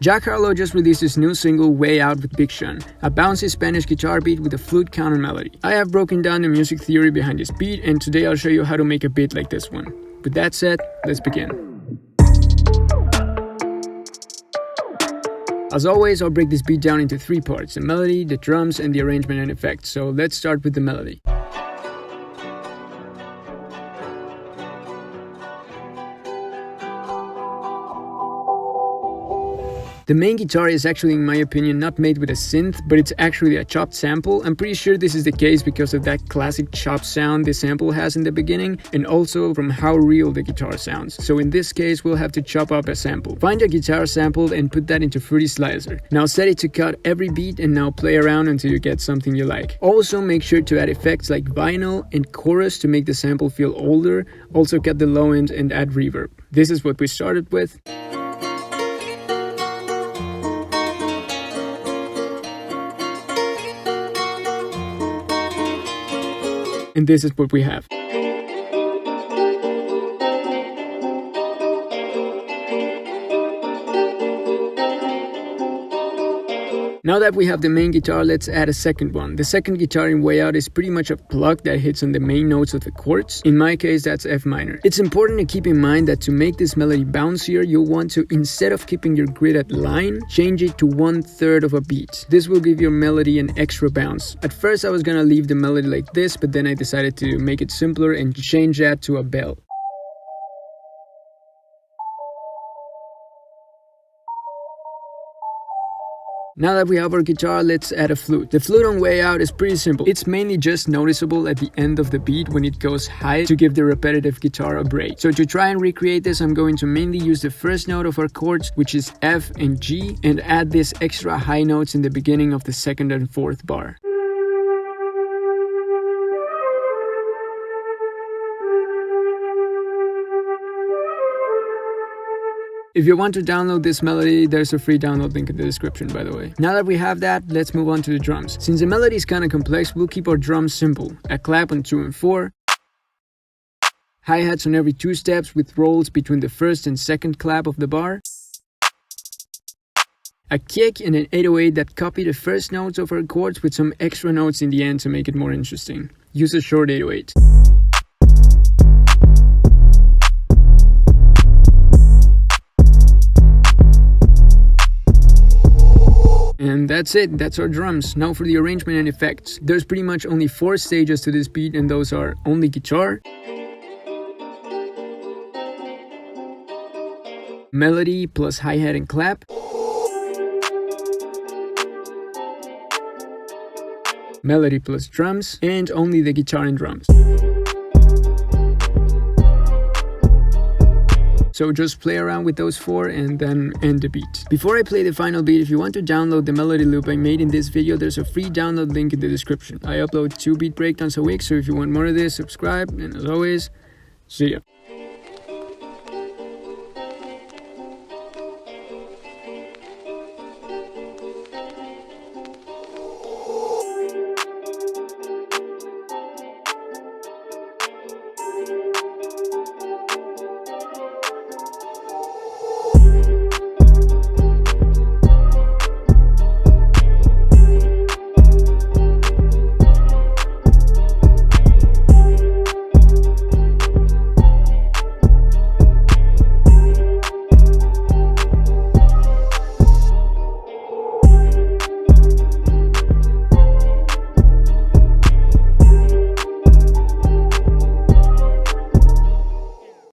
Jack Harlow just released his new single Way Out with Big Sean, a bouncy Spanish guitar beat with a flute counter melody. I have broken down the music theory behind this beat, and today I'll show you how to make a beat like this one. With that said, let's begin. As always, I'll break this beat down into 3 parts: the melody, the drums, and the arrangement and effects. So let's start with the melody. The main guitar is actually, in my opinion, not made with a synth, but it's actually a chopped sample. I'm pretty sure this is the case because of that classic chop sound the sample has in the beginning, and also from how real the guitar sounds. So in this case, we'll have to chop up a sample. Find a guitar sample and put that into Fruity Slicer. Now set it to cut every beat and now play around until you get something you like. Also make sure to add effects like vinyl and chorus to make the sample feel older. Also cut the low end and add reverb. This is what we started with. And this is what we have. Now that we have the main guitar, let's add a second one. The second guitar in Way Out is pretty much a plug that hits on the main notes of the chords. In my case, that's F minor. It's important to keep in mind that to make this melody bouncier, you'll want to, instead of keeping your grid at line, change it to 1/3 of a beat. This will give your melody an extra bounce. At first I was gonna leave the melody like this, but then I decided to make it simpler and change that to a bell. Now that we have our guitar, let's add a flute. The flute on Way Out is pretty simple. It's mainly just noticeable at the end of the beat when it goes high to give the repetitive guitar a break. So to try and recreate this, I'm going to mainly use the first note of our chords, which is F and G, and add these extra high notes in the beginning of the second and fourth bar. If you want to download this melody, there's a free download link in the description, by the way. Now that we have that, let's move on to the drums. Since the melody is kinda complex, we'll keep our drums simple. A clap on 2 and 4. Hi-hats on every 2 steps with rolls between the first and second clap of the bar. A kick and an 808 that copy the first notes of our chords with some extra notes in the end to make it more interesting. Use a short 808. And that's it, that's our drums. Now for the arrangement and effects. There's pretty much only 4 stages to this beat, and those are only guitar, melody plus hi-hat and clap, melody plus drums, and only the guitar and drums. So just play around with those 4 and then end the beat. Before I play the final beat, if you want to download the melody loop I made in this video, there's a free download link in the description. I upload 2 beat breakdowns a week, so if you want more of this, subscribe, and as always, see ya.